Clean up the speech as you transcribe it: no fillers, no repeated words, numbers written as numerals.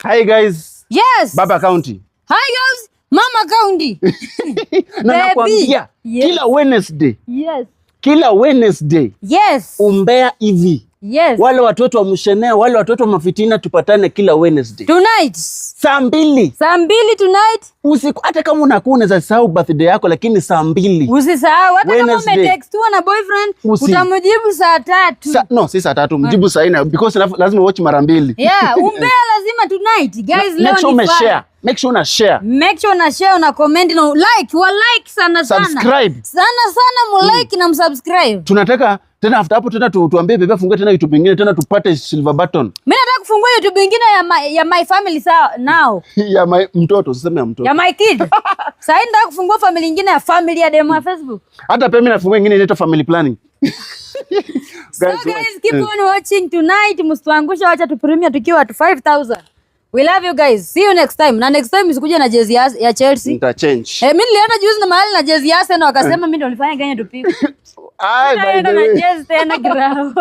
Hi guys. Yes. Baba County. Hi guys. Mama County. Na nakwambia kila Wednesday. Yes. Kila Wednesday. Yes. Umbea hivi. Yes. Wale watoto wa mshenea, wale watoto wa mafitina tupatane kila Wednesday. Tonight. Saa 2. Saa 2 tonight. Usiku hata kama unakuwa unaweza sahau birthday yako lakini saa 2. Usisahau hata kama umetextiwa na boyfriend utamjibu saa 3. No, si saa 3, mjibu saa 4 because lazima watch mara 2. Yeah, umbea lazima tonight. Guys, leo make sure una share. Make sure una share. Make sure una share, una comment na like. Wa like sana sana. Subscribe. Sana mu like na msubscribe. Tunataka tena after hapo tena tuambie bebe afungue tena YouTube nyingine tena tupate silver button. Mimi nataka kufungua YouTube nyingine ya my family now. Ya my mtoto, usiseme ya mtoto. Ya my kid. Sasa nataka kufungua family nyingine ya family ya demo ya Facebook. Hata pia mimi nafungua nyingine inaitwa family planning. So guys, keep on watching tonight. Msituangusha, wacha tu premiere tukiwa at 5000. We love you guys. See you next time. Na next time usikuje na jezi ya Chelsea. Nita change. Mimi nilienda juzi na mahali na jezi ya Arsenal wakasema mimi ndio nilifanya ganya tupige. Ai, by the way. Na jezi tena grao.